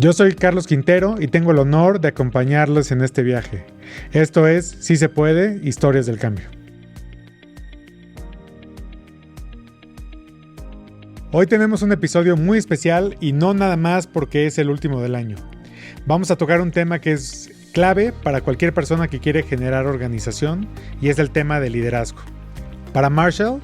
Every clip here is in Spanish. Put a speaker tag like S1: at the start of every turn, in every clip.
S1: Yo soy Carlos Quintero y tengo el honor de acompañarlos en este viaje. Esto es Sí se puede, Historias del Cambio. Hoy tenemos un episodio muy especial y no nada más porque es el último del año. Vamos a tocar un tema que es clave para cualquier persona que quiere generar organización y es el tema del liderazgo. Para Marshall,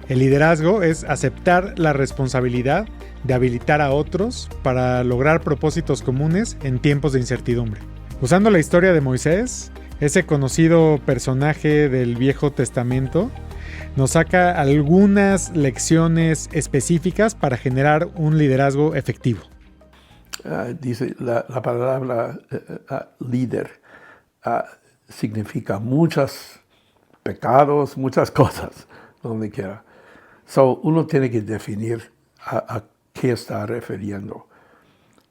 S1: el liderazgo es aceptar la responsabilidad de habilitar a otros para lograr propósitos comunes en tiempos de incertidumbre. Usando la historia de Moisés, ese conocido personaje del Viejo Testamento, nos saca algunas lecciones específicas para generar un liderazgo efectivo.
S2: Dice la palabra líder significa muchos pecados, muchas cosas, donde quiera. So, uno tiene que definir a qué está refiriendo.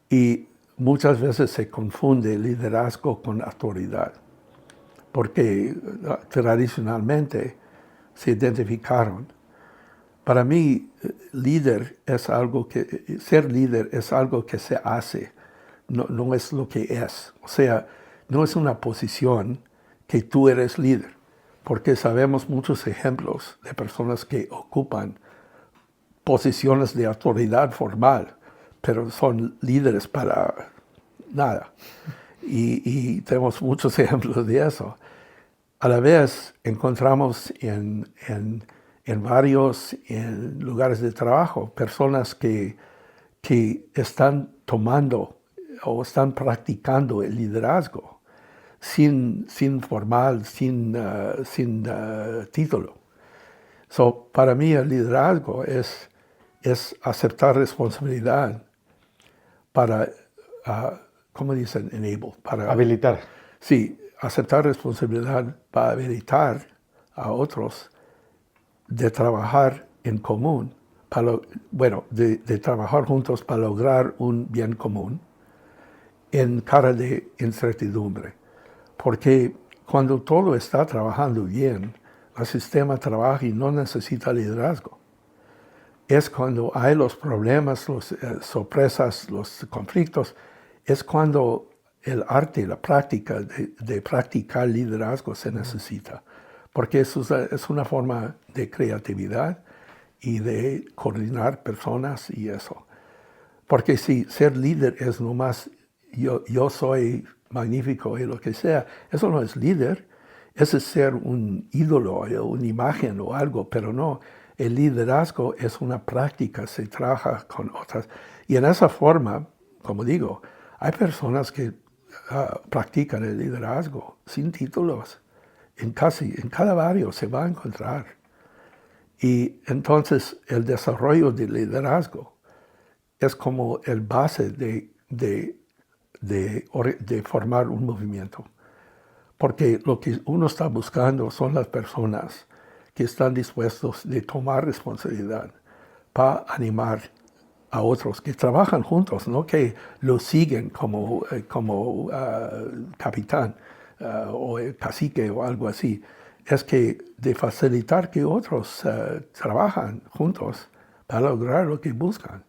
S2: Y muchas veces se confunde liderazgo con autoridad, porque tradicionalmente se identificaron. Para mí, ser líder es algo que se hace, no es lo que es. O sea, no es una posición que tú eres líder, porque sabemos muchos ejemplos de personas que ocupan posiciones de autoridad formal, pero son líderes para nada. Y tenemos muchos ejemplos de eso. A la vez encontramos en varios lugares de trabajo personas que están tomando o están practicando el liderazgo sin formal, sin título. So, para mí el liderazgo es aceptar responsabilidad para, ¿cómo dicen? Enable. Para
S1: Habilitar.
S2: Sí, aceptar responsabilidad para habilitar a otros de trabajar en común, de trabajar juntos para lograr un bien común en cara de incertidumbre. Porque cuando todo está trabajando bien, el sistema trabaja y no necesita liderazgo. Es cuando hay los problemas, las sorpresas, los conflictos, es cuando el arte, la práctica de practicar liderazgo se necesita. Porque eso es una forma de creatividad y de coordinar personas y eso. Porque si ser líder es nomás yo soy magnífico y lo que sea, eso no es líder. Eso es ser un ídolo, una imagen o algo, pero no. El liderazgo es una práctica, se trabaja con otras. Y en esa forma, como digo, hay personas que practican el liderazgo sin títulos. En cada barrio se va a encontrar. Y entonces el desarrollo del liderazgo es como el base de formar un movimiento. Porque lo que uno está buscando son las personas que están dispuestos de tomar responsabilidad para animar a otros que trabajan juntos, no que lo siguen como capitán o cacique o algo así. Es que de facilitar que otros trabajan juntos para lograr lo que buscan.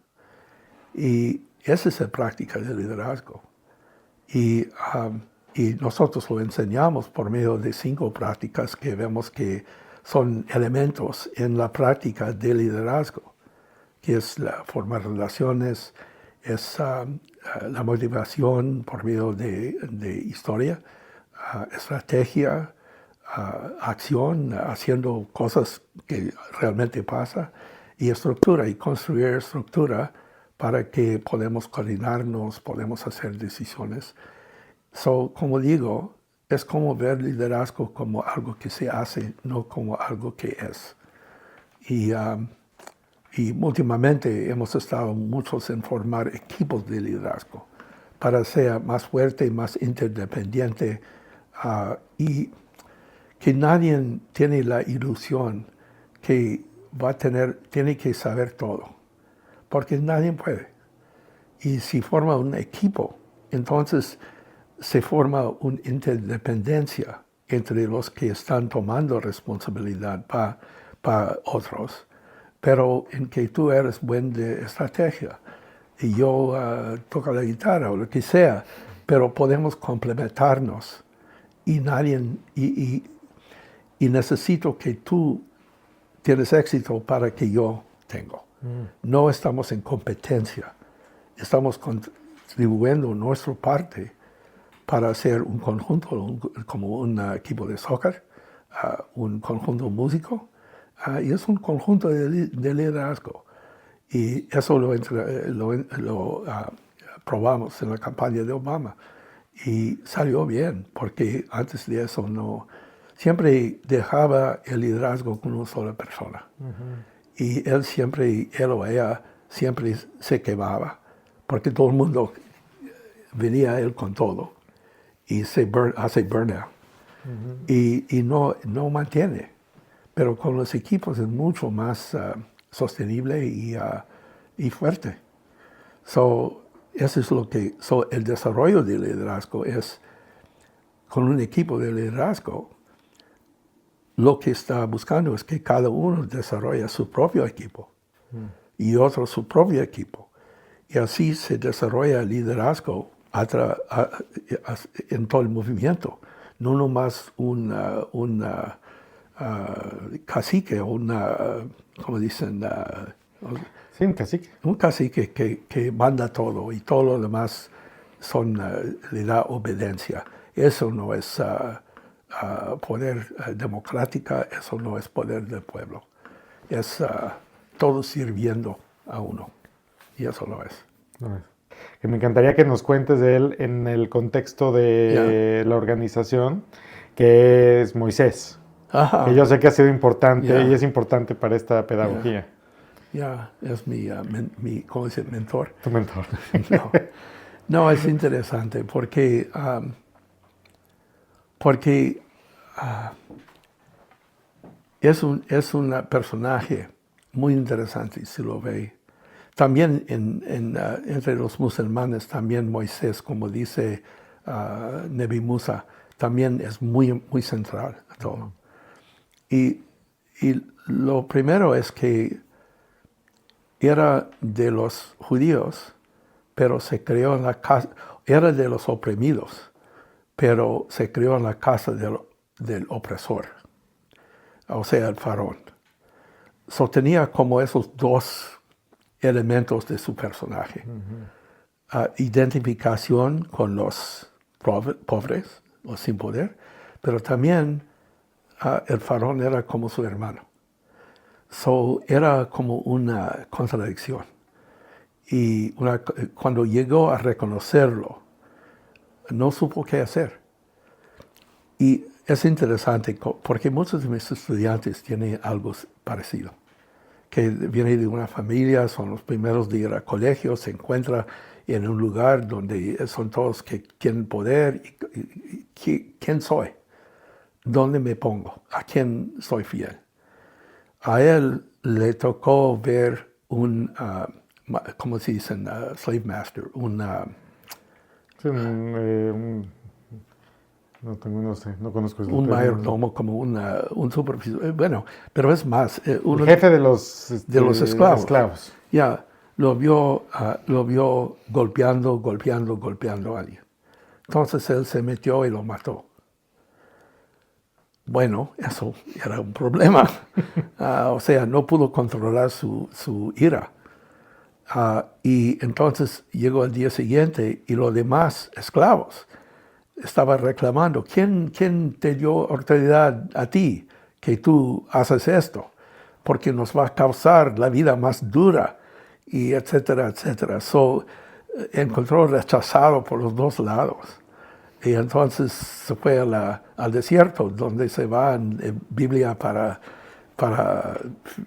S2: Y esa es la práctica del liderazgo. Y nosotros lo enseñamos por medio de 5 prácticas que vemos que son elementos en la práctica del liderazgo, que es formar relaciones, es la motivación por medio de historia, estrategia, acción, haciendo cosas que realmente pasan, y estructura, y construir estructura para que podamos coordinarnos, podemos hacer decisiones. So, como digo, es como ver liderazgo como algo que se hace, no como algo que es. Y últimamente hemos estado muchos en formar equipos de liderazgo para ser más fuerte, más interdependiente y que nadie tiene la ilusión que tiene que saber todo, porque nadie puede. Y si forma un equipo, entonces se forma una interdependencia entre los que están tomando responsabilidad para otros, pero en que tú eres buen de estrategia, y yo toco la guitarra o lo que sea, pero podemos complementarnos y y necesito que tú tienes éxito para que yo tengo. No estamos en competencia, estamos contribuyendo nuestra parte para hacer un conjunto, como un equipo de soccer, un conjunto músico, y es un conjunto de liderazgo. Y eso lo probamos en la campaña de Obama. Y salió bien, porque antes de eso siempre dejaba el liderazgo con una sola persona. Y él o ella siempre se quemaba, porque todo el mundo venía a él con todo y hace burnout. Y no mantiene. Pero con los equipos es mucho más sostenible y fuerte. Eso es el desarrollo del liderazgo es, con un equipo de liderazgo, lo que está buscando es que cada uno desarrolle su propio equipo y otro su propio equipo. Y así se desarrolla el liderazgo en todo el movimiento. No nomás un cacique o como dicen,
S1: sí, un cacique.
S2: Un cacique que manda todo y todo lo demás le da obediencia. Eso no es poder democrático, eso no es poder del pueblo. Es todo sirviendo a uno. Y eso lo es.
S1: No es. Que me encantaría que nos cuentes de él en el contexto de la organización, que es Moisés.
S2: Ajá.
S1: Que yo sé que ha sido importante y es importante para esta pedagogía.
S2: Es mi ¿cómo dice? Mentor.
S1: Tu mentor.
S2: No, es interesante porque es un personaje muy interesante si lo ve. También entre los musulmanes, también Moisés, como dice Nebi Musa, también es muy, muy central a todo. Y lo primero es que era de los judíos, pero se crió en la casa, era de los oprimidos, pero se crió en la casa del opresor, o sea, el faraón. Tenía como esos dos elementos de su personaje. Identificación con los pobres, los sin poder, pero también el faraón era como su hermano. Era como una contradicción. Y cuando llegó a reconocerlo, no supo qué hacer. Y es interesante porque muchos de mis estudiantes tienen algo parecido. Que viene de una familia, son los primeros de ir al colegio, se encuentra en un lugar donde son todos que tienen poder. ¿Quién soy? ¿Dónde me pongo? ¿A quién soy fiel? A él le tocó ver ¿cómo se dice? Slave master,
S1: no conozco.
S2: Un mayordomo, como un supervisor. Bueno, pero es más.
S1: El jefe de los
S2: esclavos. Lo vio golpeando a alguien. Entonces él se metió y lo mató. Bueno, eso era un problema. O sea, no pudo controlar su ira. Y entonces llegó el día siguiente y los demás esclavos estaban reclamando, ¿quién te dio autoridad a ti que tú haces esto? Porque nos va a causar la vida más dura, y etcétera, etcétera. Encontró rechazado por los dos lados. Y entonces se fue al desierto, donde se va en Biblia para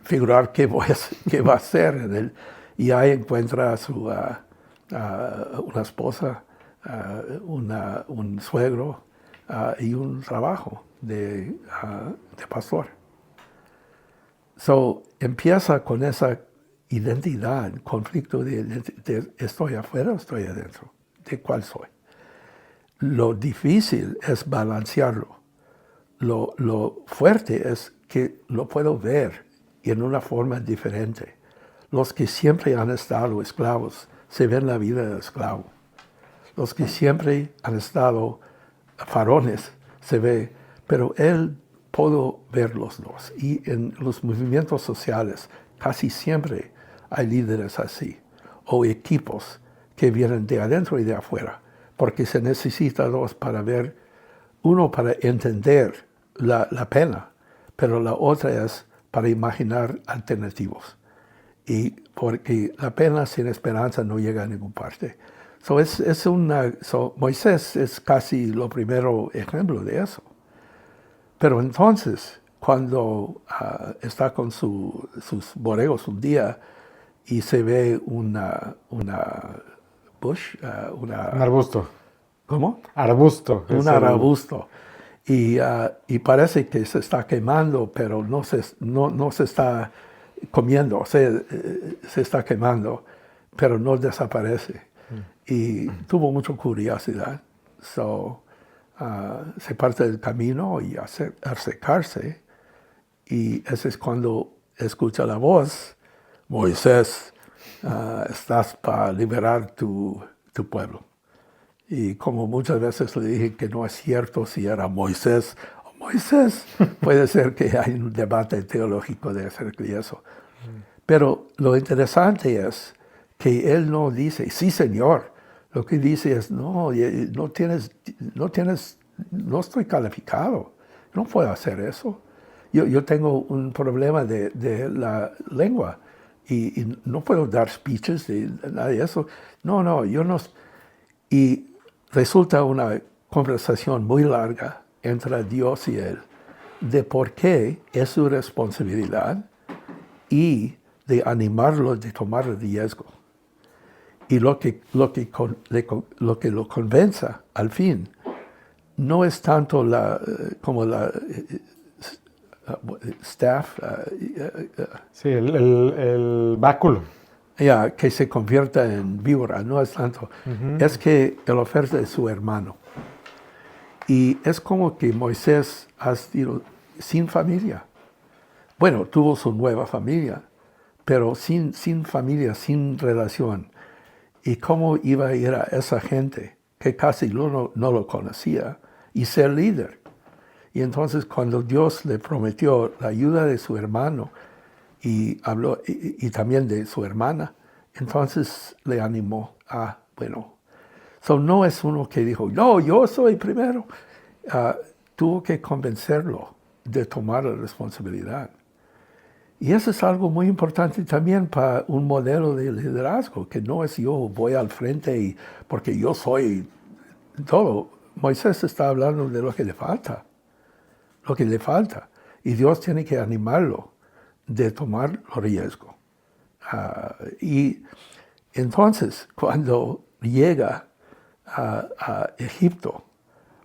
S2: figurar qué va a hacer. Y ahí encuentra una esposa, un suegro y un trabajo de pastor. Empieza con esa identidad, conflicto de estoy afuera o estoy adentro, de cuál soy. Lo difícil es balancearlo. Lo fuerte es que lo puedo ver en una forma diferente. Los que siempre han estado esclavos se ve en la vida del esclavo. Los que siempre han estado farones se ve, pero él pudo ver los dos. Y en los movimientos sociales casi siempre hay líderes así, o equipos que vienen de adentro y de afuera, porque se necesita dos para ver, uno para entender la pena, pero la otra es para imaginar alternativos. Y porque la pena sin esperanza no llega a ninguna parte. Moisés es casi lo primero ejemplo de eso. Pero entonces, cuando está con sus borregos un día y se ve una bush,
S1: Un arbusto.
S2: ¿cómo?
S1: Arbusto.
S2: Un arbusto. Y parece que se está quemando, pero no se está comiendo, se está quemando, pero no desaparece. Y tuvo mucha curiosidad. Se parte del camino y acercarse. Y ese es cuando escucha la voz, Moisés, estás para liberar tu pueblo. Y como muchas veces le dije que no es cierto si era Moisés o Moisés, puede ser que hay un debate teológico de acerca de eso. Pero lo interesante es que él no dice, sí Señor, lo que dice es, no estoy calificado, no puedo hacer eso. Yo tengo un problema de la lengua y no puedo dar speeches de nada de eso. No, yo no. Y resulta una conversación muy larga entre Dios y él de por qué es su responsabilidad y de animarlo de tomar el riesgo. Y lo que lo convenza al fin no es tanto como la staff.
S1: Sí, el báculo.
S2: Que se convierta en víbora, no es tanto. Es que la oferta de su hermano. Y es como que Moisés ha sido sin familia. Bueno, tuvo su nueva familia, pero sin familia, sin relación. ¿Y cómo iba a ir a esa gente que casi no lo conocía y ser líder? Y entonces cuando Dios le prometió la ayuda de su hermano y habló y también de su hermana, entonces le animó a, no es uno que dijo, no, yo soy primero. Tuvo que convencerlo de tomar la responsabilidad. Y eso es algo muy importante también para un modelo de liderazgo, que no es yo voy al frente porque yo soy todo. Moisés está hablando de lo que le falta. Y Dios tiene que animarlo de tomar el riesgo. Y entonces, cuando llega a Egipto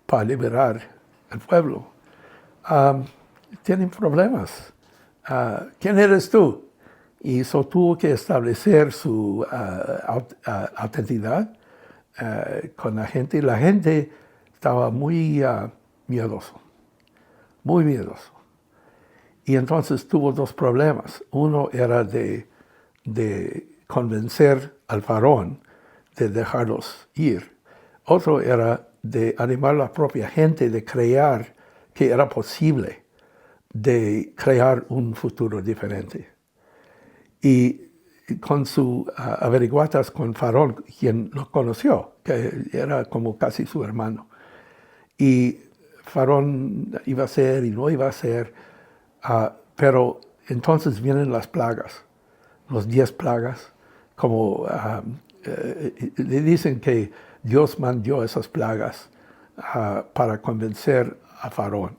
S2: para liberar el pueblo, tienen problemas. ¿Quién eres tú? Y eso tuvo que establecer su autenticidad con la gente. Y la gente estaba muy miedoso. Y entonces tuvo dos problemas. Uno era de convencer al faraón de dejarlos ir. Otro era de animar a la propia gente de creer que era posible de crear un futuro diferente. Y con sus averiguatas con faraón, quien lo conoció, que era como casi su hermano. Y faraón iba a ser y no iba a ser, pero entonces vienen las plagas, los 10 plagas, como le dicen que Dios mandó esas plagas para convencer a faraón.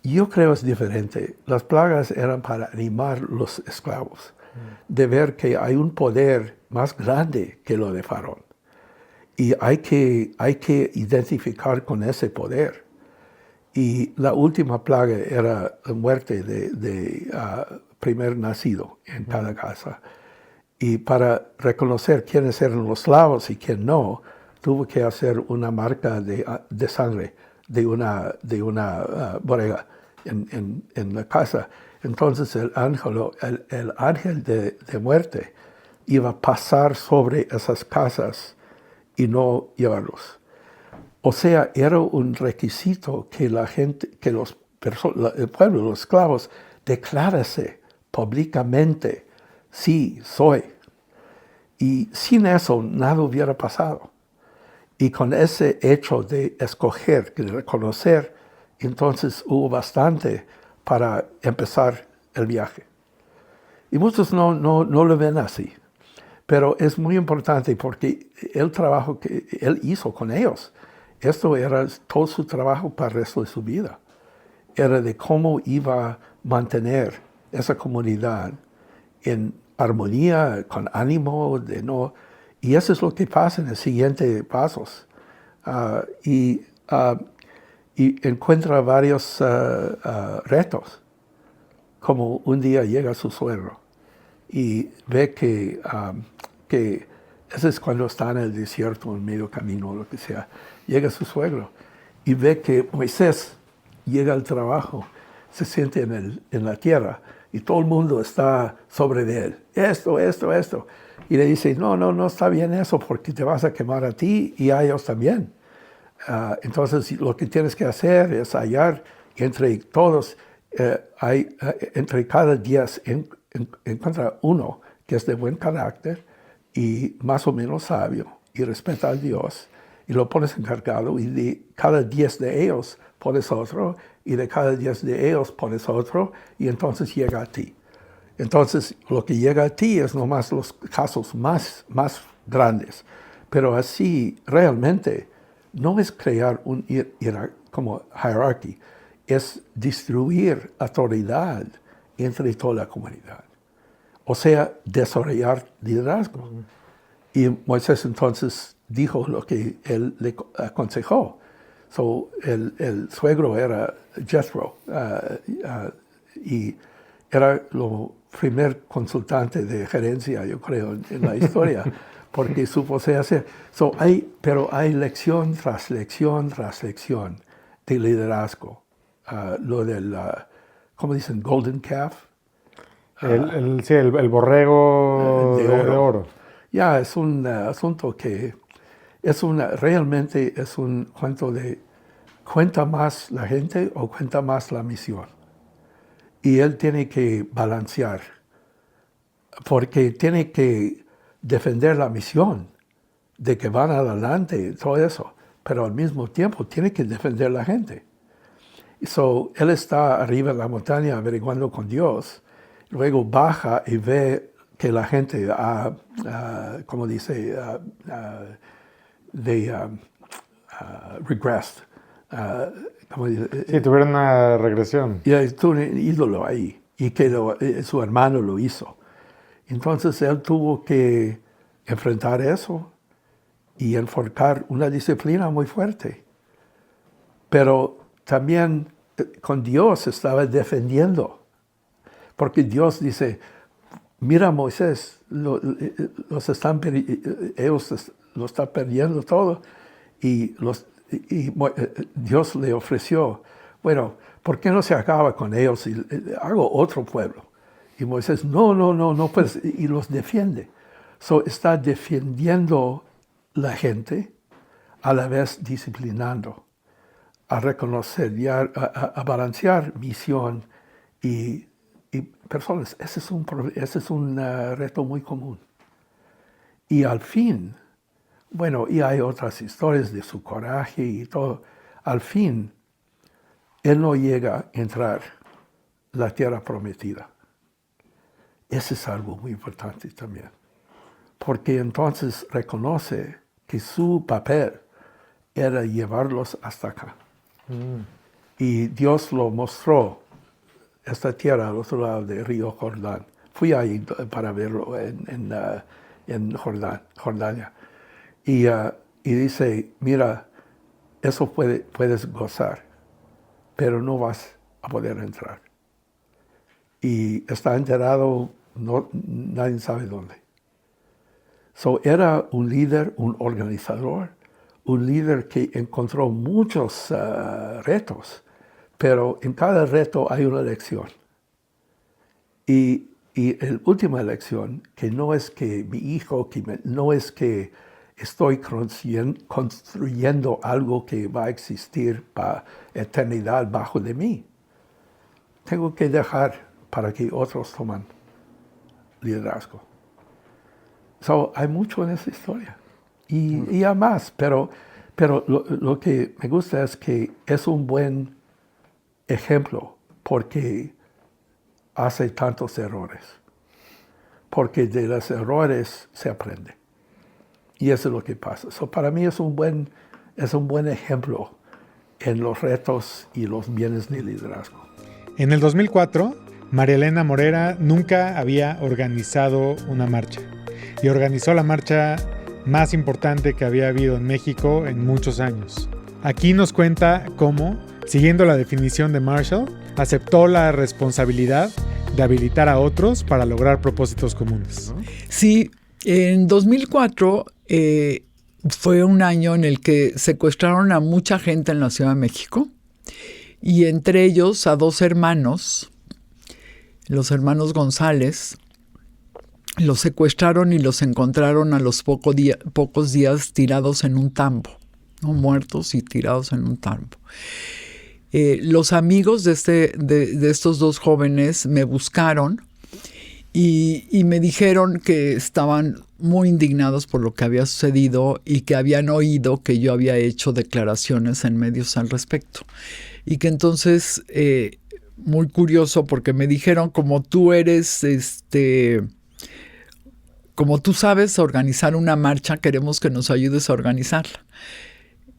S2: Yo creo es diferente. Las plagas eran para animar los esclavos, de ver que hay un poder más grande que lo de faraón. Y hay que identificar con ese poder. Y la última plaga era la muerte de primer nacido en cada casa. Y para reconocer quiénes eran los esclavos y quién no, tuvo que hacer una marca de sangre de una borrega en la casa. Entonces el ángel de muerte iba a pasar sobre esas casas y no llevarlos. O sea, era un requisito que la gente, que el pueblo, los esclavos, declárase públicamente, sí, soy. Y sin eso nada hubiera pasado. Y con ese hecho de escoger, de reconocer, entonces hubo bastante para empezar el viaje. Y muchos no lo ven así. Pero es muy importante porque el trabajo que él hizo con ellos, esto era todo su trabajo para el resto de su vida. Era de cómo iba a mantener esa comunidad en armonía, con ánimo, y eso es lo que pasa en el siguiente pasos. Y encuentra varios retos, como un día llega su suegro y ve que eso es cuando está en el desierto, en medio camino, lo que sea. Llega su suegro y ve que Moisés llega al trabajo, se siente en la tierra y todo el mundo está sobre de él. Esto. Y le dice, no está bien eso porque te vas a quemar a ti y a ellos también. Entonces lo que tienes que hacer es hallar entre todos, entre cada 10 encuentra uno que es de buen carácter y más o menos sabio y respeta a Dios y lo pones encargado y de cada 10 de ellos pones otro y de cada 10 de ellos pones otro y entonces llega a ti. Entonces lo que llega a ti es nomás los casos más grandes, pero así realmente no es crear como jerarquía, es distribuir autoridad entre toda la comunidad. O sea, desarrollar liderazgo. Y Moisés entonces dijo lo que él le aconsejó. El suegro era Jethro y era lo primer consultante de gerencia, yo creo, en la historia, porque supo hacer. Pero hay lección tras lección tras lección de liderazgo. Lo del, ¿cómo dicen? Golden calf.
S1: El borrego de oro.
S2: Ya, es un asunto que realmente es un cuento de cuenta más la gente o cuenta más la misión. Y él tiene que balancear, porque tiene que defender la misión de que van adelante, todo eso, pero al mismo tiempo tiene que defender la gente. Él está arriba en la montaña averiguando con Dios, luego baja y ve que la gente como dice, regressed.
S1: Sí, tuvieron una regresión.
S2: Y tuvo un ídolo ahí, y que su hermano lo hizo. Entonces él tuvo que enfrentar eso y enforcar una disciplina muy fuerte. Pero también con Dios estaba defendiendo, porque Dios dice, mira Moisés, ellos lo están perdiendo todo, y Dios le ofreció, bueno, ¿por qué no se acaba con ellos y hago otro pueblo? Y Moisés, no puedes, y los defiende. Está defendiendo la gente, a la vez disciplinando, a reconocer y a balancear misión y personas. Ese es un reto muy común. Y al fin, bueno, y hay otras historias de su coraje y todo. Al fin, él no llega a entrar la tierra prometida. Ese es algo muy importante también. Porque entonces reconoce que su papel era llevarlos hasta acá. Y Dios lo mostró, esta tierra al otro lado del río Jordán. Fui ahí para verlo en Jordania. Y dice, mira, eso puedes gozar, pero no vas a poder entrar. Y está enterrado, nadie sabe dónde. Era un líder, un organizador, un líder que encontró muchos retos, pero en cada reto hay una lección. Y Y la última lección, que no es que mi hijo, no es que estoy construyendo algo que va a existir para eternidad bajo de mí. Tengo que dejar para que otros tomen liderazgo. Hay mucho en esa historia. Y hay más, pero lo que me gusta es que es un buen ejemplo porque hace tantos errores. Porque de los errores se aprende. Y eso es lo que pasa. Para mí es un buen ejemplo en los retos y los bienes de liderazgo.
S1: En el 2004, María Elena Morera nunca había organizado una marcha. Y organizó la marcha más importante que había habido en México en muchos años. Aquí nos cuenta cómo, siguiendo la definición de Marshall, aceptó la responsabilidad de habilitar a otros para lograr propósitos comunes.
S3: Sí, en 2004 fue un año en el que secuestraron a mucha gente en la Ciudad de México y entre ellos a 2 hermanos, los hermanos González. Los secuestraron y los encontraron a los pocos días tirados en un tambo, ¿no? Muertos y tirados en un tambo. Los amigos de estos 2 jóvenes me buscaron y me dijeron que estaban muy indignados por lo que había sucedido y que habían oído que yo había hecho declaraciones en medios al respecto. Y que entonces, muy curioso, porque me dijeron, como tú eres como tú sabes organizar una marcha, queremos que nos ayudes a organizarla.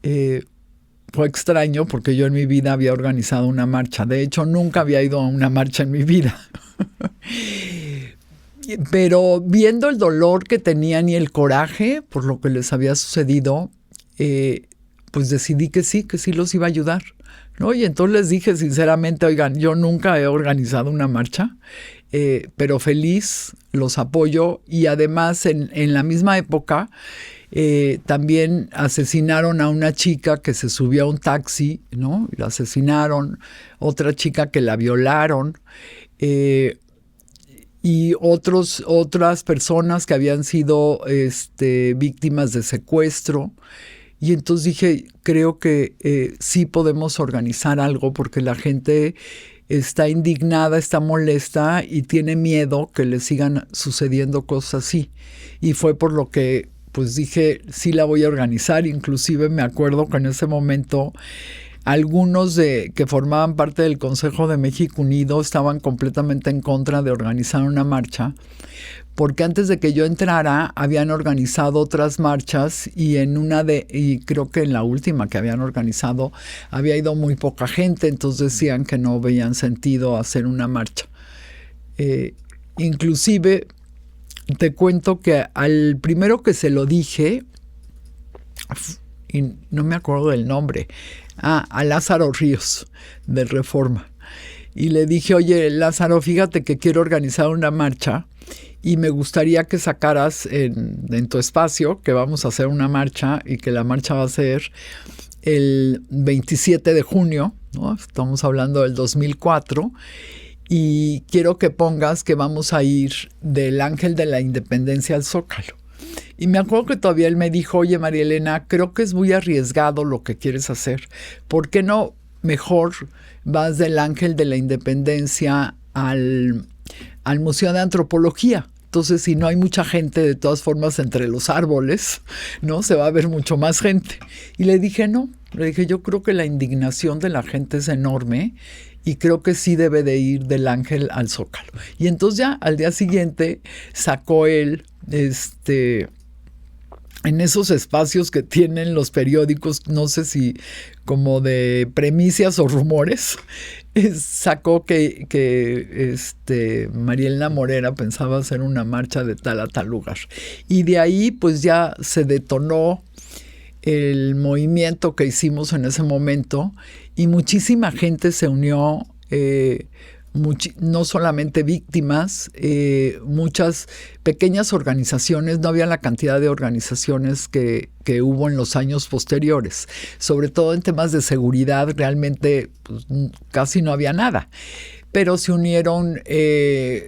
S3: Fue extraño porque yo en mi vida había organizado una marcha. De hecho, nunca había ido a una marcha en mi vida. Pero viendo el dolor que tenían y el coraje por lo que les había sucedido, pues decidí que sí los iba a ayudar, ¿no? Y entonces les dije sinceramente, oigan, yo nunca he organizado una marcha, pero feliz, los apoyo. Y además en la misma época también asesinaron a una chica que se subió a un taxi, ¿no? La asesinaron, otra chica que la violaron, y otras personas que habían sido víctimas de secuestro. Y entonces dije, creo que sí podemos organizar algo porque la gente está indignada, está molesta y tiene miedo que le sigan sucediendo cosas así. Y fue por lo que pues dije, sí la voy a organizar. Inclusive me acuerdo que en ese momento algunos que formaban parte del Consejo de México Unido estaban completamente en contra de organizar una marcha, porque antes de que yo entrara habían organizado otras marchas y creo que en la última que habían organizado había ido muy poca gente, entonces decían que no veían sentido hacer una marcha. Inclusive te cuento que al primero que se lo dije, y no me acuerdo del nombre, a Lázaro Ríos de Reforma, y le dije, oye Lázaro, fíjate que quiero organizar una marcha y me gustaría que sacaras en tu espacio que vamos a hacer una marcha y que la marcha va a ser el 27 de junio, ¿no? Estamos hablando del 2004, y quiero que pongas que vamos a ir del Ángel de la Independencia al Zócalo. Y me acuerdo que todavía él me dijo, oye María Elena, creo que es muy arriesgado lo que quieres hacer. ¿Por qué no mejor vas del Ángel de la Independencia al Museo de Antropología? Entonces, si no hay mucha gente, de todas formas, entre los árboles, ¿no? Se va a ver mucho más gente. Y le dije, no. Le dije, yo creo que la indignación de la gente es enorme y creo que sí debe de ir del Ángel al Zócalo. Y entonces ya al día siguiente sacó él, en esos espacios que tienen los periódicos, no sé si como de premisas o rumores, sacó que María Elena Morera pensaba hacer una marcha de tal a tal lugar. Y de ahí pues ya se detonó el movimiento que hicimos en ese momento y muchísima gente se unió, no solamente víctimas, muchas pequeñas organizaciones. No había la cantidad de organizaciones que hubo en los años posteriores, sobre todo en temas de seguridad. Realmente pues, casi no había nada, pero se unieron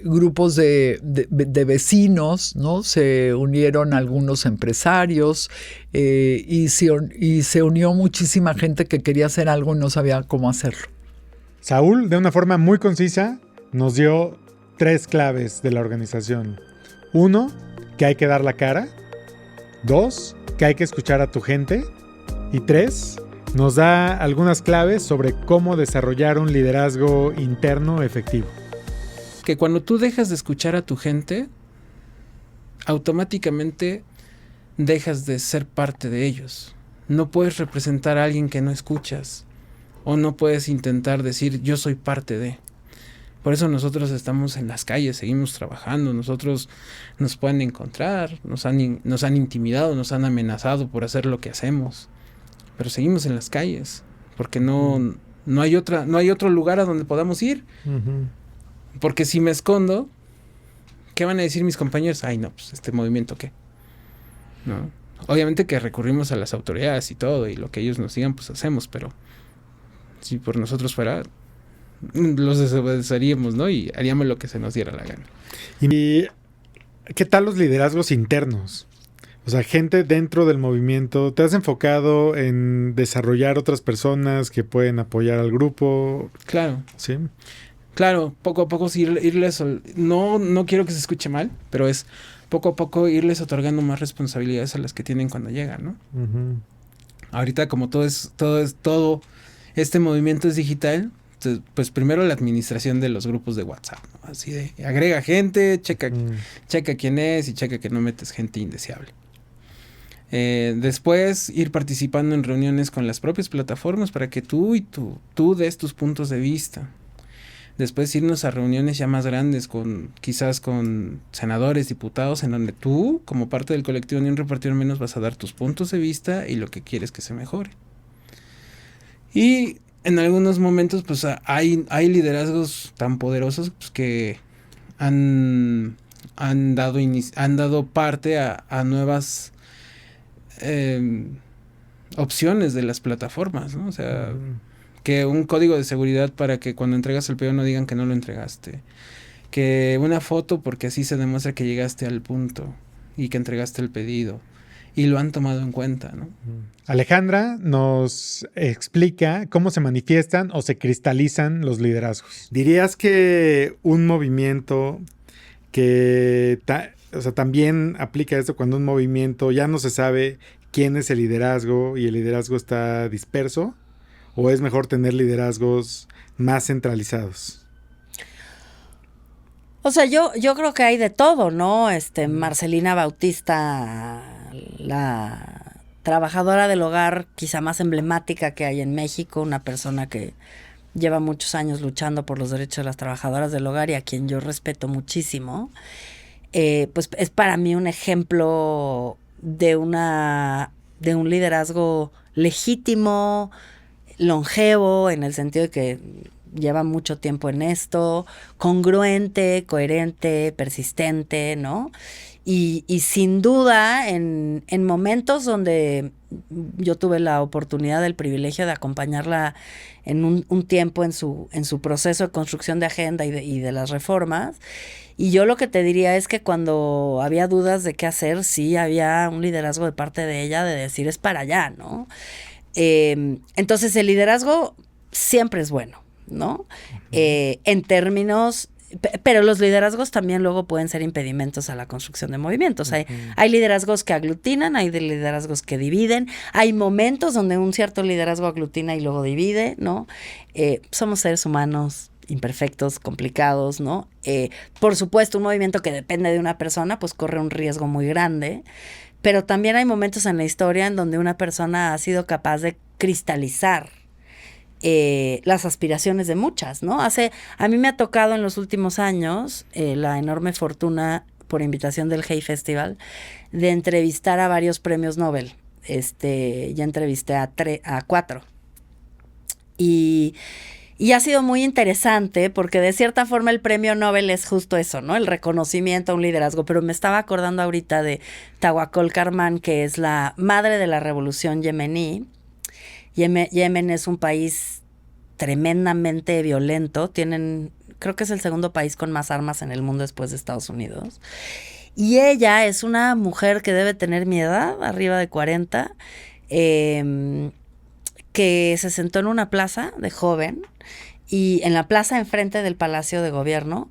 S3: grupos de vecinos, ¿no? Se unieron algunos empresarios y se unió muchísima gente que quería hacer algo y no sabía cómo hacerlo.
S1: Saúl, de una forma muy concisa, nos dio 3 claves de la organización. 1, que hay que dar la cara. 2, que hay que escuchar a tu gente. Y 3, nos da algunas claves sobre cómo desarrollar un liderazgo interno efectivo.
S4: Que cuando tú dejas de escuchar a tu gente, automáticamente dejas de ser parte de ellos. No puedes representar a alguien que no escuchas. O no puedes intentar decir, yo soy parte de. Por eso nosotros estamos en las calles, seguimos trabajando. Nosotros nos pueden encontrar, nos han intimidado, nos han amenazado por hacer lo que hacemos. Pero seguimos en las calles, porque no hay otro lugar a donde podamos ir.
S1: Uh-huh.
S4: Porque si me escondo, ¿qué van a decir mis compañeros? Ay, no, pues este movimiento, ¿qué? ¿No? Obviamente que recurrimos a las autoridades y todo, y lo que ellos nos digan, pues hacemos, pero si por nosotros fuera, los desobedeceríamos, ¿no? Y haríamos lo que se nos diera la gana.
S1: ¿Y qué tal los liderazgos internos? O sea, gente dentro del movimiento. ¿Te has enfocado en desarrollar otras personas que pueden apoyar al grupo?
S4: Claro.
S1: Sí.
S4: Claro, poco a poco irles, no quiero que se escuche mal, pero es poco a poco irles otorgando más responsabilidades a las que tienen cuando llegan, ¿no?
S1: Uh-huh.
S4: Ahorita como todo este movimiento es digital, entonces, pues primero la administración de los grupos de WhatsApp, ¿no? Así de agrega gente, checa quién es y checa que no metes gente indeseable. Después ir participando en reuniones con las propias plataformas para que tú des tus puntos de vista. Después irnos a reuniones ya más grandes quizás con senadores, diputados, en donde tú, como parte del colectivo Ni un Repartidor Menos, vas a dar tus puntos de vista y lo que quieres que se mejore. Y en algunos momentos pues hay liderazgos tan poderosos pues, que han dado parte a nuevas opciones de las plataformas, ¿no? O sea, que un código de seguridad para que cuando entregas el pedido no digan que no lo entregaste. Que una foto porque así se demuestra que llegaste al punto y que entregaste el pedido. Y lo han tomado en cuenta, ¿no?
S1: Alejandra nos explica cómo se manifiestan o se cristalizan los liderazgos. ¿Dirías que un movimiento que también aplica esto cuando un movimiento ya no se sabe quién es el liderazgo y el liderazgo está disperso? ¿O es mejor tener liderazgos más centralizados?
S5: O sea, yo creo que hay de todo, ¿no? Marcelina Bautista, la trabajadora del hogar quizá más emblemática que hay en México, una persona que lleva muchos años luchando por los derechos de las trabajadoras del hogar y a quien yo respeto muchísimo, pues es para mí un ejemplo de un liderazgo legítimo, longevo, en el sentido de que lleva mucho tiempo en esto, congruente, coherente, persistente, ¿no? Y sin duda, en momentos donde yo tuve la oportunidad, el privilegio de acompañarla en un tiempo en su proceso de construcción de agenda y de las reformas, y yo lo que te diría es que cuando había dudas de qué hacer, sí había un liderazgo de parte de ella de decir es para allá, ¿no? Entonces el liderazgo siempre es bueno, ¿no? En términos, pero los liderazgos también luego pueden ser impedimentos a la construcción de movimientos. Hay liderazgos que aglutinan, hay liderazgos que dividen, hay momentos donde un cierto liderazgo aglutina y luego divide, ¿no? Somos seres humanos imperfectos, complicados, ¿no? Por supuesto, un movimiento que depende de una persona, pues corre un riesgo muy grande. Pero también hay momentos en la historia en donde una persona ha sido capaz de cristalizar las aspiraciones de muchas, ¿no? A mí me ha tocado en los últimos años la enorme fortuna, por invitación del Hey Festival, de entrevistar a varios premios Nobel. Ya entrevisté a 4. Y ha sido muy interesante porque de cierta forma el premio Nobel es justo eso, ¿no? El reconocimiento a un liderazgo. Pero me estaba acordando ahorita de Tawakkol Karman, que es la madre de la revolución yemení. Yemen es un país tremendamente violento. Tienen creo que es el segundo país con más armas en el mundo después de Estados Unidos. Y ella es una mujer que debe tener mi edad, arriba de 40, que se sentó en una plaza de joven, y en la plaza enfrente del Palacio de Gobierno,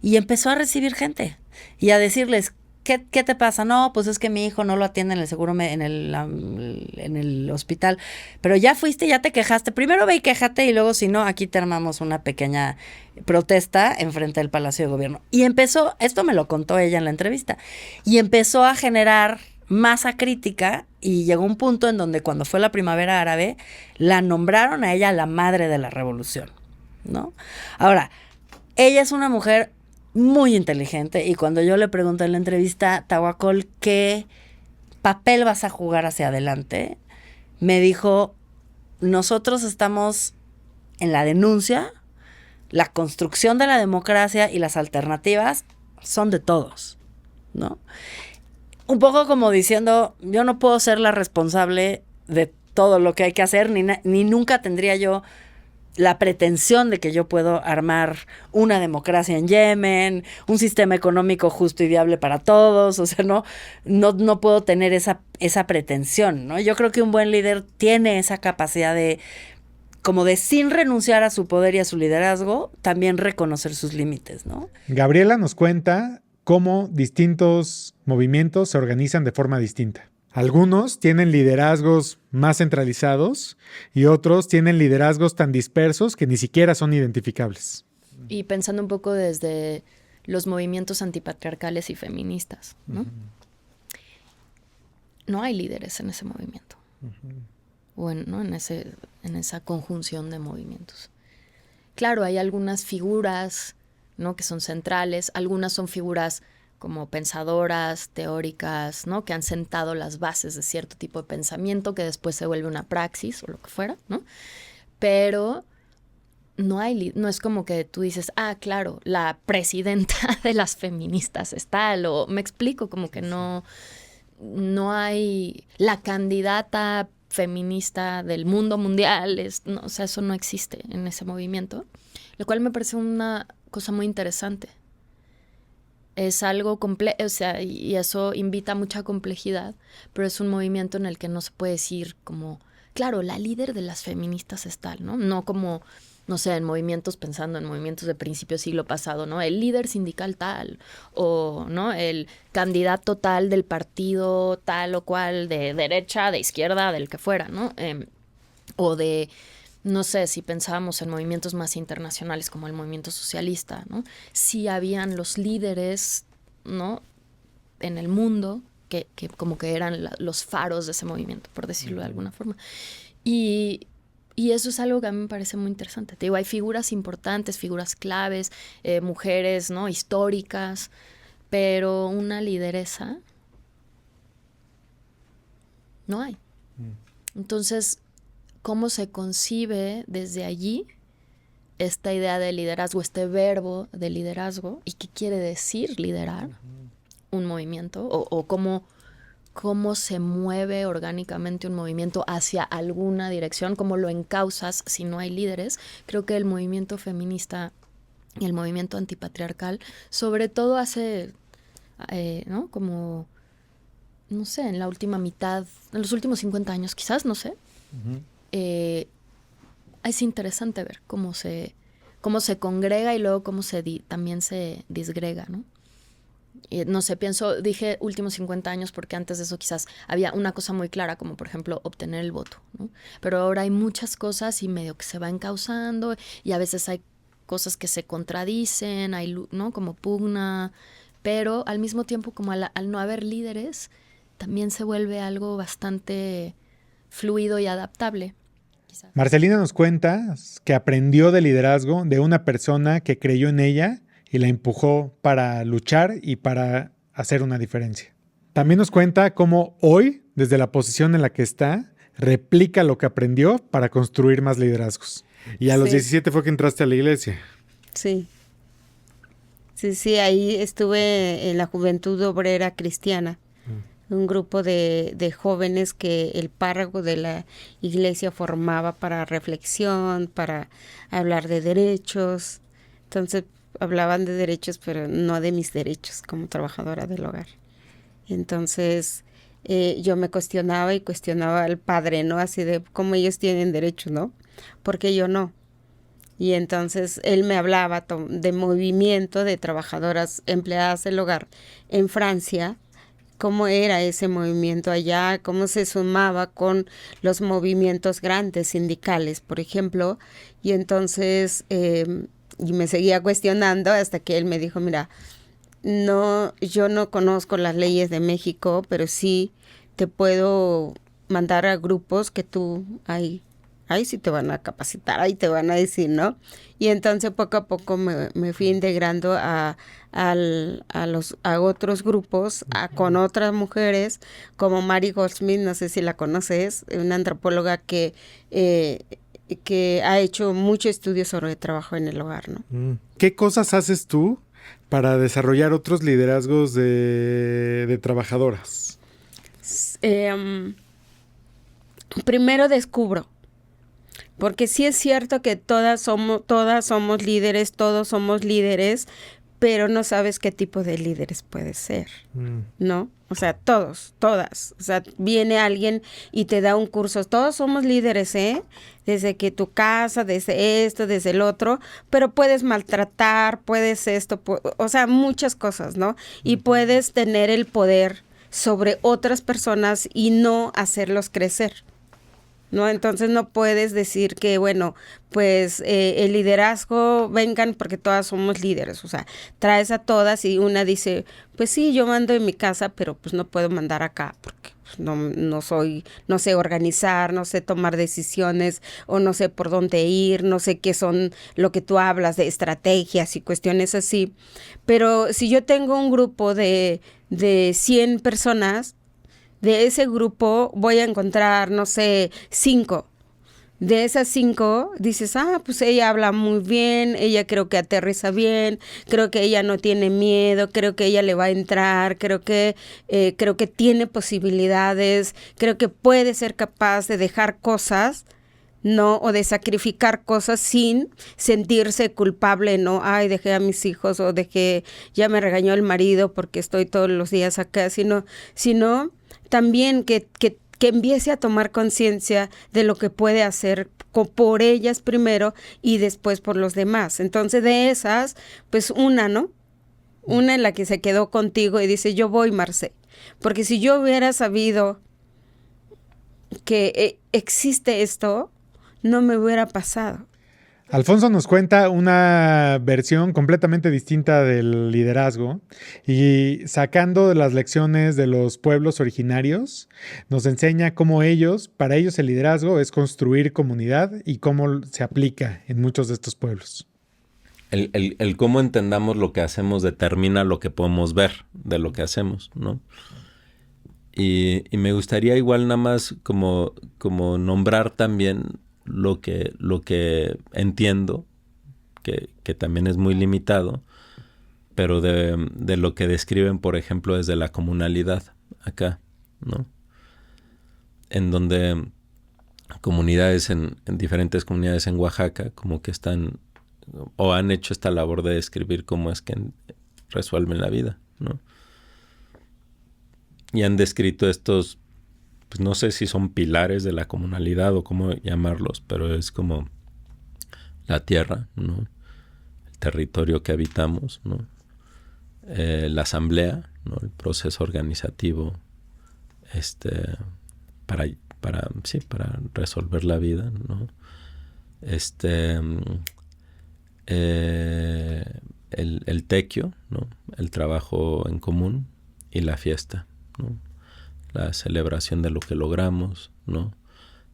S5: y empezó a recibir gente y a decirles, ¿qué te pasa? No, pues es que mi hijo no lo atiende en el seguro, en el hospital. Pero ya fuiste, ya te quejaste. Primero ve y quéjate, y luego si no, aquí te armamos una pequeña protesta enfrente del Palacio de Gobierno. Y empezó, esto me lo contó ella en la entrevista, y empezó a generar masa crítica, y llegó un punto en donde cuando fue la primavera árabe, la nombraron a ella la madre de la revolución, ¿no? Ahora, ella es una mujer muy inteligente, y cuando yo le pregunté en la entrevista, Tawakkol, ¿qué papel vas a jugar hacia adelante? Me dijo, nosotros estamos en la denuncia, la construcción de la democracia, y las alternativas son de todos, ¿no? Un poco como diciendo, yo no puedo ser la responsable de todo lo que hay que hacer, ni nunca tendría yo la pretensión de que yo puedo armar una democracia en Yemen, un sistema económico justo y viable para todos. O sea, no puedo tener esa pretensión, ¿no? Yo creo que un buen líder tiene esa capacidad de, como de sin renunciar a su poder y a su liderazgo, también reconocer sus límites, ¿no?
S1: Gabriela nos cuenta cómo distintos movimientos se organizan de forma distinta. Algunos tienen liderazgos más centralizados y otros tienen liderazgos tan dispersos que ni siquiera son identificables.
S6: Y pensando un poco desde los movimientos antipatriarcales y feministas, ¿no? No hay líderes en ese movimiento. O en esa conjunción de movimientos. Claro, hay algunas figuras, ¿no?, que son centrales, algunas son figuras como pensadoras, teóricas, ¿no?, que han sentado las bases de cierto tipo de pensamiento que después se vuelve una praxis o lo que fuera, ¿no? Pero no es como que tú dices, claro, la presidenta de las feministas es tal, o me explico, como que no hay la candidata feminista del mundo mundial, o sea, eso no existe en ese movimiento, lo cual me parece una cosa muy interesante. Es algo complejo, o sea, y eso invita a mucha complejidad, pero es un movimiento en el que no se puede decir como, claro, la líder de las feministas es tal, ¿no? No como, no sé, pensando en movimientos de principio siglo pasado, ¿no? El líder sindical tal, o, ¿no?, el candidato tal del partido tal o cual, de derecha, de izquierda, del que fuera, ¿no? O de, no sé, si pensábamos en movimientos más internacionales como el movimiento socialista, ¿no? Sí habían los líderes, ¿no?, en el mundo que como que eran los faros de ese movimiento, por decirlo de alguna forma. Y eso es algo que a mí me parece muy interesante. Te digo, hay figuras importantes, figuras claves, mujeres, ¿no?, históricas, pero una lideresa no hay. Entonces, ¿cómo se concibe desde allí esta idea de liderazgo, este verbo de liderazgo? ¿Y qué quiere decir liderar un movimiento? O cómo se mueve orgánicamente un movimiento hacia alguna dirección, cómo lo encauzas si no hay líderes. Creo que el movimiento feminista y el movimiento antipatriarcal, sobre todo hace, ¿no?, como, no sé, en la última mitad, en los últimos 50 años quizás, no sé. Es interesante ver cómo se congrega y luego cómo también se disgrega, ¿no? No sé, dije últimos 50 años porque antes de eso quizás había una cosa muy clara, como por ejemplo obtener el voto, ¿no? Pero ahora hay muchas cosas y medio que se va encauzando, y a veces hay cosas que se contradicen, hay, ¿no?, como pugna, pero al mismo tiempo, como al no haber líderes, también se vuelve algo bastante fluido y adaptable. Quizás.
S1: Marcelina nos cuenta que aprendió de liderazgo de una persona que creyó en ella y la empujó para luchar y para hacer una diferencia. También nos cuenta cómo hoy, desde la posición en la que está, replica lo que aprendió para construir más liderazgos.
S7: Y a los 17 fue que entraste a la iglesia.
S8: Sí. Sí, ahí estuve en la Juventud Obrera Cristiana. Un grupo de jóvenes que el párroco de la iglesia formaba para reflexión, para hablar de derechos. Entonces hablaban de derechos, pero no de mis derechos como trabajadora del hogar. Entonces yo me cuestionaba al padre, ¿no? Así de cómo ellos tienen derechos, ¿no? Porque yo no. Y entonces él me hablaba de movimiento de trabajadoras empleadas del hogar en Francia, cómo era ese movimiento allá, cómo se sumaba con los movimientos grandes sindicales, por ejemplo. Y entonces y me seguía cuestionando hasta que él me dijo, mira, no, yo no conozco las leyes de México, pero sí te puedo mandar a grupos que tú ahí sí te van a capacitar, ahí te van a decir, ¿no? Y entonces poco a poco me fui integrando a otros grupos, con otras mujeres, como Mary Goldsmith, no sé si la conoces, una antropóloga que ha hecho mucho estudio sobre trabajo en el hogar, ¿no?
S7: ¿Qué cosas haces tú para desarrollar otros liderazgos de trabajadoras?
S8: Primero descubro, porque sí es cierto que todas somos líderes, todos somos líderes, pero no sabes qué tipo de líderes puedes ser, ¿no? O sea, todas. O sea, viene alguien y te da un curso. Todos somos líderes, ¿eh? Desde que tu casa, desde esto, desde el otro, pero puedes maltratar, puedes esto, o sea, muchas cosas, ¿no? Y puedes tener el poder sobre otras personas y no hacerlos crecer, ¿no? Entonces no puedes decir que, bueno, pues el liderazgo, vengan porque todas somos líderes, o sea, traes a todas y una dice, pues sí, yo mando en mi casa, pero pues no puedo mandar acá porque pues, no sé organizar, no sé tomar decisiones o no sé por dónde ir, no sé qué son lo que tú hablas de estrategias y cuestiones así. Pero si yo tengo un grupo de 100 personas, de ese grupo voy a encontrar, no sé, 5. De esas 5 dices, pues ella habla muy bien, ella creo que aterriza bien, creo que ella no tiene miedo, creo que ella le va a entrar, creo que tiene posibilidades, creo que puede ser capaz de dejar cosas, ¿no? O de sacrificar cosas sin sentirse culpable, ¿no? Ay, dejé a mis hijos o ya me regañó el marido porque estoy todos los días acá, sino también que empiece a tomar conciencia de lo que puede hacer por ellas primero y después por los demás. Entonces de esas, pues una, ¿no? Una en la que se quedó contigo y dice, yo voy, Marce. Porque si yo hubiera sabido que existe esto, no me hubiera pasado.
S1: Alfonso nos cuenta una versión completamente distinta del liderazgo y sacando de las lecciones de los pueblos originarios, nos enseña cómo para ellos el liderazgo es construir comunidad y cómo se aplica en muchos de estos pueblos.
S9: El cómo entendamos lo que hacemos determina lo que podemos ver de lo que hacemos, ¿no? Y me gustaría igual nada más como nombrar también lo que entiendo, que también es muy limitado, pero de lo que describen, por ejemplo, desde la comunalidad acá, ¿no? En donde comunidades, en diferentes comunidades en Oaxaca, como que están o han hecho esta labor de describir cómo es que resuelven la vida, ¿no? Y han descrito estos, pues no sé si son pilares de la comunalidad o cómo llamarlos, pero es como la tierra, ¿no? El territorio que habitamos, ¿no? La asamblea, ¿no? El proceso organizativo, para resolver la vida, ¿no? El tequio, ¿no? El trabajo en común y la fiesta, ¿no? La celebración de lo que logramos, ¿no?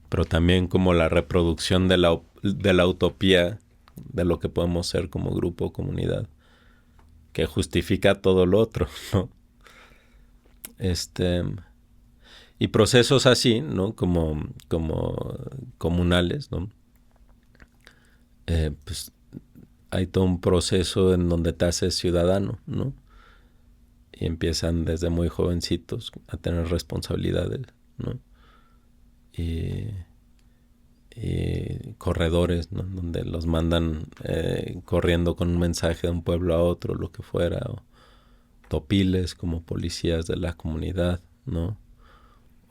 S9: Pero también como la reproducción de la utopía de lo que podemos ser como grupo o comunidad, que justifica todo lo otro, ¿no? Y procesos así, ¿no? Como comunales, ¿no? Pues hay todo un proceso en donde te haces ciudadano, ¿no? Y empiezan desde muy jovencitos a tener responsabilidades, ¿no? Y corredores, ¿no? Donde los mandan corriendo con un mensaje de un pueblo a otro, lo que fuera, o topiles como policías de la comunidad, ¿no?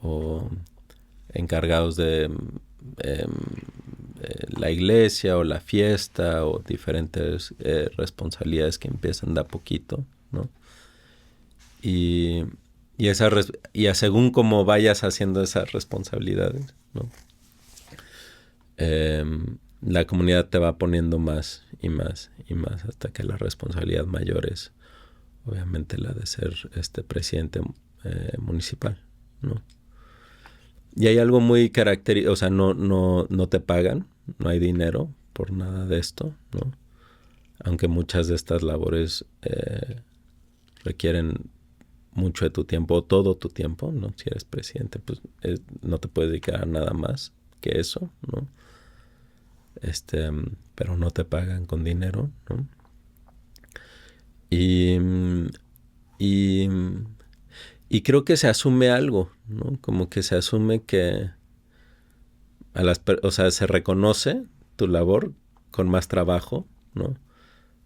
S9: O encargados de la iglesia o la fiesta o diferentes responsabilidades que empiezan de a poquito, ¿no? Y según como vayas haciendo esas responsabilidades, ¿no? La comunidad te va poniendo más y más y más hasta que la responsabilidad mayor es obviamente la de ser presidente municipal, ¿no? Y hay algo muy característico, o sea, no te pagan, no hay dinero por nada de esto, ¿no? Aunque muchas de estas labores requieren mucho de tu tiempo, o todo tu tiempo, ¿no? Si eres presidente, pues no te puedes dedicar a nada más que eso, ¿no? Pero no te pagan con dinero, ¿no? Y creo que se asume algo, ¿no? Como que se asume que o sea, se reconoce tu labor con más trabajo, ¿no?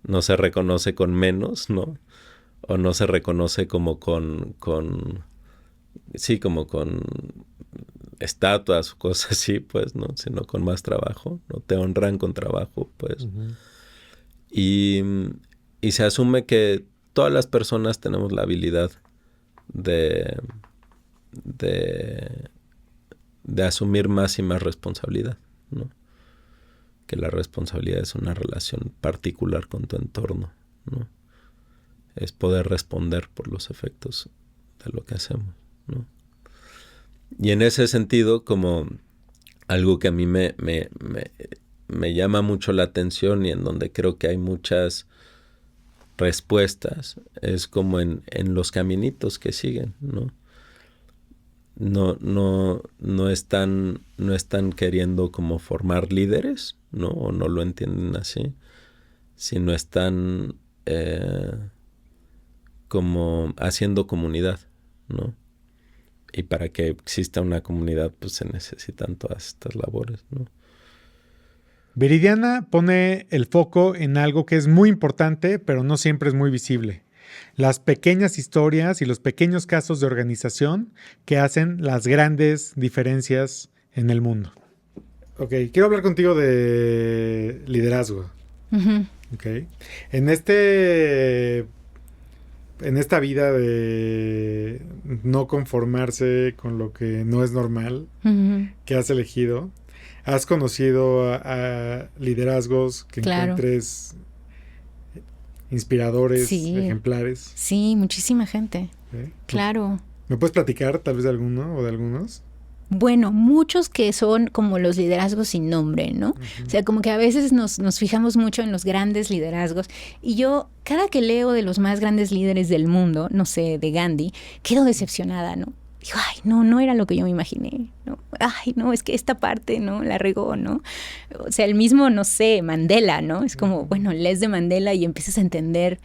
S9: No se reconoce con menos, ¿no? O no se reconoce como con estatuas o cosas así, pues, ¿no? Sino con más trabajo, ¿no? Te honran con trabajo, pues. Uh-huh. Y se asume que todas las personas tenemos la habilidad de asumir más y más responsabilidad, ¿no? Que la responsabilidad es una relación particular con tu entorno, ¿no? Es poder responder por los efectos de lo que hacemos, ¿no? Y en ese sentido, como algo que a mí me llama mucho la atención y en donde creo que hay muchas respuestas, es como en los caminitos que siguen, ¿no? No están queriendo como formar líderes, ¿no? O no lo entienden así, sino están como haciendo comunidad, ¿no? Y para que exista una comunidad, pues se necesitan todas estas labores, ¿no?
S1: Viridiana pone el foco en algo que es muy importante, pero no siempre es muy visible. Las pequeñas historias y los pequeños casos de organización que hacen las grandes diferencias en el mundo. Ok, quiero hablar contigo de liderazgo. Uh-huh. Ok. En esta vida de no conformarse con lo que no es normal, uh-huh, que has elegido, has conocido a liderazgos que encuentres inspiradores, sí, ejemplares.
S10: Sí, muchísima gente. ¿Sí? Claro.
S1: ¿Me puedes platicar tal vez de alguno o de algunos?
S10: Bueno, muchos que son como los liderazgos sin nombre, ¿no? Uh-huh. O sea, como que a veces nos fijamos mucho en los grandes liderazgos. Y yo, cada que leo de los más grandes líderes del mundo, no sé, de Gandhi, quedo decepcionada, ¿no? Digo, ay, no era lo que yo me imaginé, ¿no? Ay, no, es que esta parte, ¿no? La regó, ¿no? O sea, el mismo, no sé, Mandela, ¿no? Es como, bueno, lees de Mandela y empiezas a entender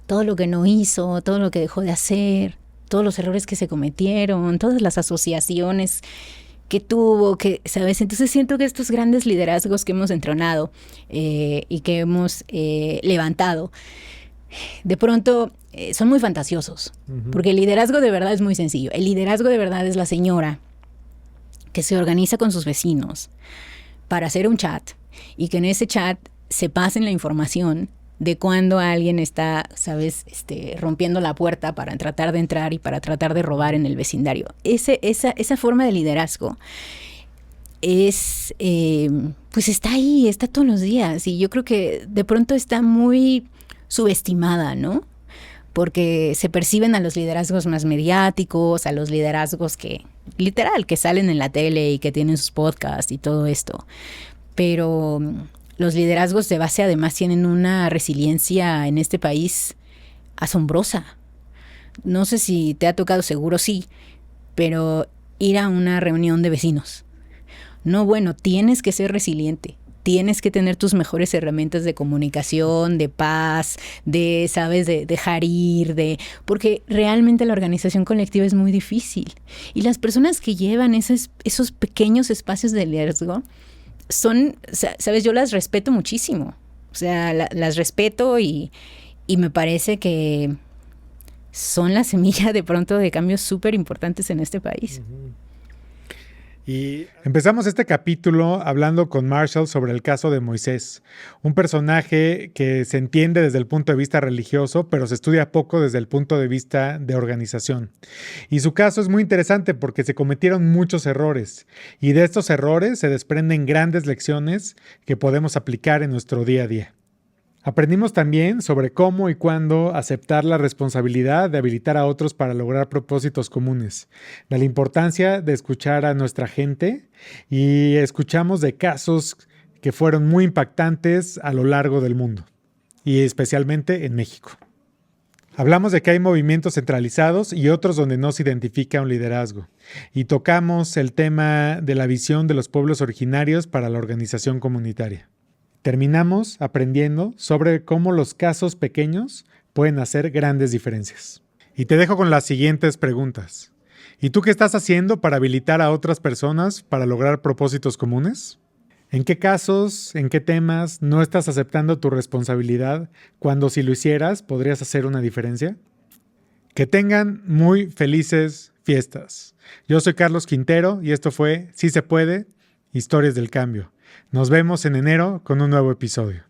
S10: todo lo que no hizo, todo lo que dejó de hacer, todos los errores que se cometieron, todas las asociaciones que tuvo, que, ¿sabes? Entonces siento que estos grandes liderazgos que hemos entronado y que hemos levantado, de pronto son muy fantasiosos, uh-huh, porque el liderazgo de verdad es muy sencillo. El liderazgo de verdad es la señora que se organiza con sus vecinos para hacer un chat y que en ese chat se pasen la información de cuando alguien está, ¿sabes?, rompiendo la puerta para tratar de entrar y para tratar de robar en el vecindario. Esa forma de liderazgo es, pues está ahí, está todos los días, y yo creo que de pronto está muy subestimada, ¿no? Porque se perciben a los liderazgos más mediáticos, a los liderazgos que, literal, que salen en la tele y que tienen sus podcasts y todo esto. Pero los liderazgos de base además tienen una resiliencia en este país asombrosa. No sé si te ha tocado, seguro sí, pero ir a una reunión de vecinos. No, bueno, tienes que ser resiliente. Tienes que tener tus mejores herramientas de comunicación, de paz, de, ¿sabes?, de dejar ir, porque realmente la organización colectiva es muy difícil. Y las personas que llevan esos pequeños espacios de liderazgo sabes, yo las respeto muchísimo. O sea, las respeto y me parece que son la semilla de pronto de cambios súper importantes en este país.
S1: Y empezamos este capítulo hablando con Marshall sobre el caso de Moisés, un personaje que se entiende desde el punto de vista religioso, pero se estudia poco desde el punto de vista de organización. Y su caso es muy interesante porque se cometieron muchos errores, y de estos errores se desprenden grandes lecciones que podemos aplicar en nuestro día a día. Aprendimos también sobre cómo y cuándo aceptar la responsabilidad de habilitar a otros para lograr propósitos comunes, de la importancia de escuchar a nuestra gente, y escuchamos de casos que fueron muy impactantes a lo largo del mundo, y especialmente en México. Hablamos de que hay movimientos centralizados y otros donde no se identifica un liderazgo, y tocamos el tema de la visión de los pueblos originarios para la organización comunitaria. Terminamos aprendiendo sobre cómo los casos pequeños pueden hacer grandes diferencias. Y te dejo con las siguientes preguntas. ¿Y tú qué estás haciendo para habilitar a otras personas para lograr propósitos comunes? ¿En qué casos, en qué temas no estás aceptando tu responsabilidad cuando si lo hicieras podrías hacer una diferencia? Que tengan muy felices fiestas. Yo soy Carlos Quintero y esto fue Sí se puede, Historias del Cambio. Nos vemos en enero con un nuevo episodio.